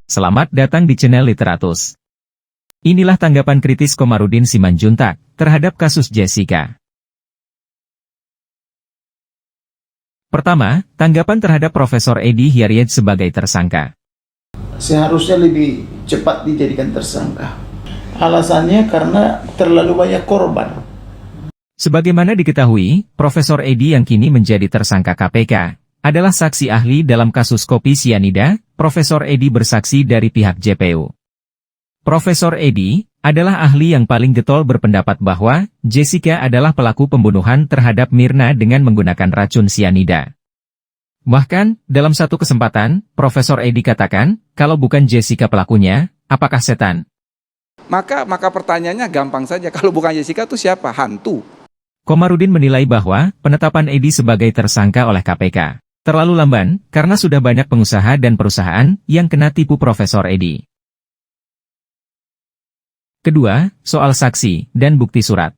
Selamat datang di channel Literatus. Inilah tanggapan kritis Komarudin Simanjuntak terhadap kasus Jessica. Pertama, tanggapan terhadap Profesor Edy Hyaryet sebagai tersangka. Seharusnya lebih cepat dijadikan tersangka. Alasannya karena terlalu banyak korban. Sebagaimana diketahui, Profesor Edy yang kini menjadi tersangka KPK, adalah saksi ahli dalam kasus kopi sianida. Profesor Edy bersaksi dari pihak JPU. Profesor Edy adalah ahli yang paling getol berpendapat bahwa Jessica adalah pelaku pembunuhan terhadap Mirna dengan menggunakan racun sianida. Bahkan, dalam satu kesempatan, Profesor Edy katakan, kalau bukan Jessica pelakunya, apakah setan? Maka pertanyaannya gampang saja, kalau bukan Jessica itu siapa? Hantu. Komarudin menilai bahwa penetapan Edy sebagai tersangka oleh KPK terlalu lamban karena sudah banyak pengusaha dan perusahaan yang kena tipu Profesor Edy. Kedua, soal saksi dan bukti surat.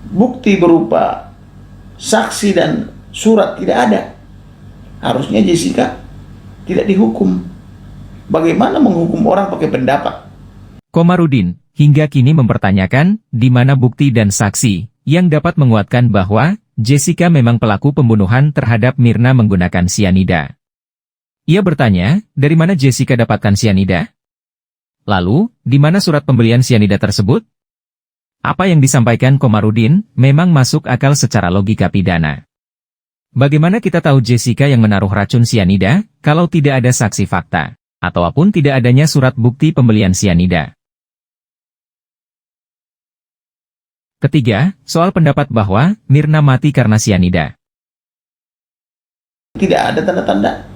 Bukti berupa saksi dan surat tidak ada. Harusnya Jessica tidak dihukum. Bagaimana menghukum orang pakai pendapat? Komarudin hingga kini mempertanyakan di mana bukti dan saksi yang dapat menguatkan bahwa Jessica memang pelaku pembunuhan terhadap Mirna menggunakan sianida. Ia bertanya, dari mana Jessica dapatkan sianida? Lalu, di mana surat pembelian sianida tersebut? Apa yang disampaikan Komarudin memang masuk akal secara logika pidana. Bagaimana kita tahu Jessica yang menaruh racun sianida kalau tidak ada saksi fakta, ataupun tidak adanya surat bukti pembelian sianida? Ketiga, soal pendapat bahwa Mirna mati karena sianida. Tidak ada tanda-tanda.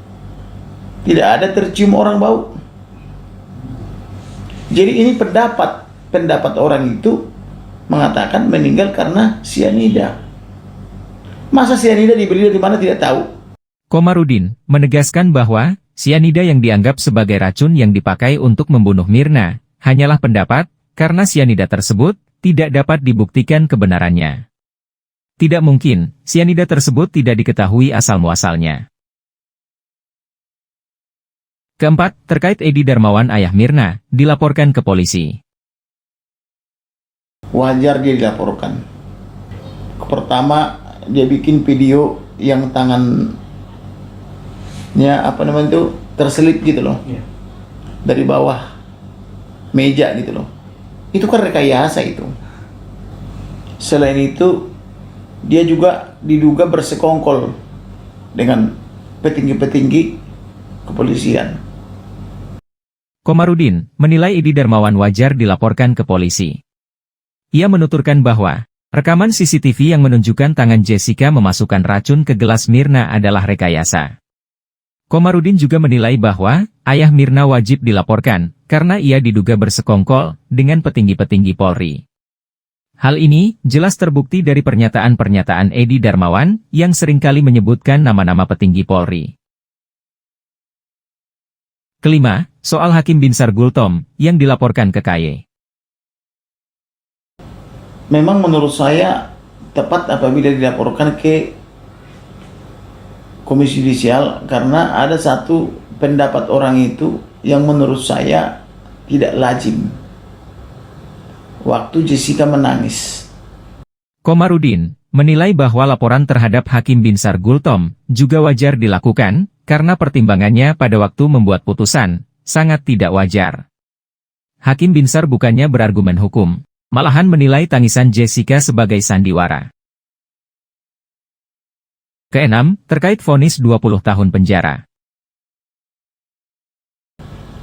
Tidak ada tercium orang bau. Jadi ini pendapat orang itu mengatakan meninggal karena sianida. Masa sianida dibeli dari mana tidak tahu. Komarudin menegaskan bahwa sianida yang dianggap sebagai racun yang dipakai untuk membunuh Mirna hanyalah pendapat karena sianida tersebut tidak dapat dibuktikan kebenarannya. Tidak mungkin, sianida tersebut tidak diketahui asal-muasalnya. Keempat, terkait Edy Darmawan ayah Mirna, dilaporkan ke polisi. Wajar dia dilaporkan. Pertama, dia bikin video yang tangannya terselip gitu loh. Dari bawah meja gitu loh. Itu kan rekayasa itu. Selain itu, dia juga diduga bersekongkol dengan petinggi-petinggi kepolisian. Komarudin menilai Edy Darmawan wajar dilaporkan ke polisi. Ia menuturkan bahwa rekaman CCTV yang menunjukkan tangan Jessica memasukkan racun ke gelas Mirna adalah rekayasa. Komarudin juga menilai bahwa ayah Mirna wajib dilaporkan karena ia diduga bersekongkol dengan petinggi-petinggi Polri. Hal ini jelas terbukti dari pernyataan-pernyataan Edy Darmawan yang seringkali menyebutkan nama-nama petinggi Polri. Kelima, soal Hakim Binsar Gultom yang dilaporkan ke KY. Memang menurut saya tepat apabila dilaporkan ke Komisi Yudisial karena ada satu pendapat orang itu yang menurut saya tidak lazim. Waktu Jessica menangis. Komarudin menilai bahwa laporan terhadap Hakim Binsar Gultom juga wajar dilakukan karena pertimbangannya pada waktu membuat putusan sangat tidak wajar. Hakim Binsar bukannya berargumen hukum, malahan menilai tangisan Jessica sebagai sandiwara. Keenam, terkait vonis 20 tahun penjara.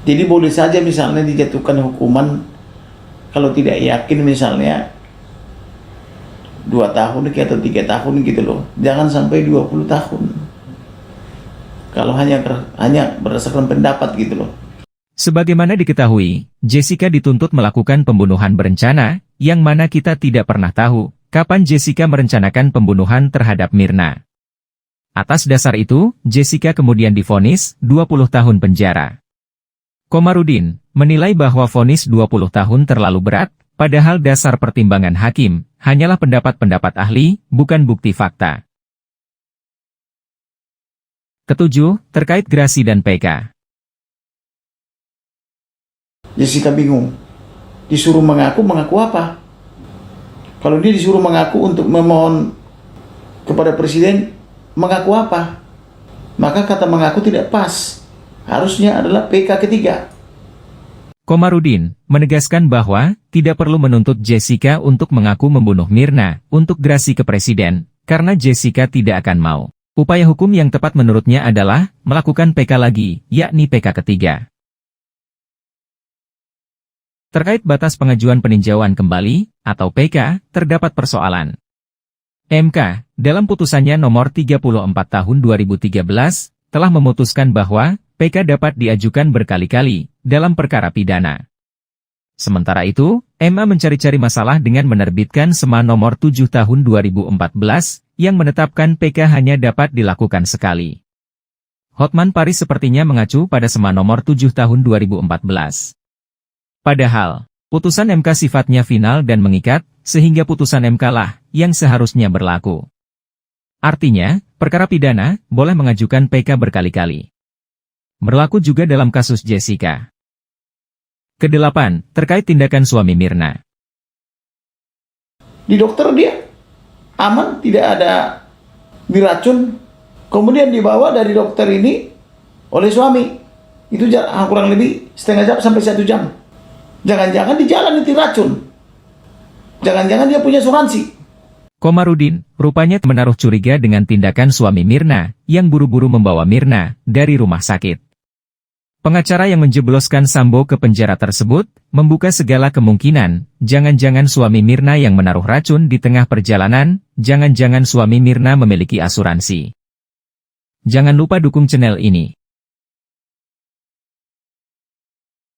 Jadi boleh saja misalnya dijatuhkan hukuman kalau tidak yakin misalnya 2 tahun atau 3 tahun gitu loh. Jangan sampai 20 tahun. Kalau hanya berdasarkan pendapat gitu loh. Sebagaimana diketahui, Jessica dituntut melakukan pembunuhan berencana, yang mana kita tidak pernah tahu kapan Jessica merencanakan pembunuhan terhadap Mirna. Atas dasar itu, Jessica kemudian divonis 20 tahun penjara. Komarudin menilai bahwa vonis 20 tahun terlalu berat, padahal dasar pertimbangan hakim hanyalah pendapat-pendapat ahli, bukan bukti fakta. Ketujuh, terkait Grasi dan PK. Jessica bingung. Disuruh mengaku apa? Kalau dia disuruh mengaku untuk memohon kepada presiden, mengaku apa? Maka kata mengaku tidak pas. Harusnya adalah PK ketiga. Komarudin menegaskan bahwa tidak perlu menuntut Jessica untuk mengaku membunuh Mirna untuk gerasi ke presiden, karena Jessica tidak akan mau. Upaya hukum yang tepat menurutnya adalah melakukan PK lagi, yakni PK ketiga. Terkait batas pengajuan peninjauan kembali, atau PK, terdapat persoalan. MK, dalam putusannya nomor 34 tahun 2013, telah memutuskan bahwa PK dapat diajukan berkali-kali dalam perkara pidana. Sementara itu, MA mencari-cari masalah dengan menerbitkan SEMA nomor 7 tahun 2014, yang menetapkan PK hanya dapat dilakukan sekali. Hotman Paris sepertinya mengacu pada SEMA nomor 7 tahun 2014. Padahal, putusan MK sifatnya final dan mengikat, sehingga putusan MK lah yang seharusnya berlaku. Artinya, perkara pidana boleh mengajukan PK berkali-kali. Berlaku juga dalam kasus Jessica. Kedelapan, terkait tindakan suami Mirna. Di dokter dia aman, tidak ada diracun. Kemudian dibawa dari dokter ini oleh suami. Itu kurang lebih setengah jam sampai 1 jam. Jangan-jangan di jalan itu racun. Jangan-jangan dia punya asuransi. Komarudin rupanya menaruh curiga dengan tindakan suami Mirna yang buru-buru membawa Mirna dari rumah sakit. Pengacara yang menjebloskan Sambo ke penjara tersebut membuka segala kemungkinan, jangan-jangan suami Mirna yang menaruh racun di tengah perjalanan, jangan-jangan suami Mirna memiliki asuransi. Jangan lupa dukung channel ini.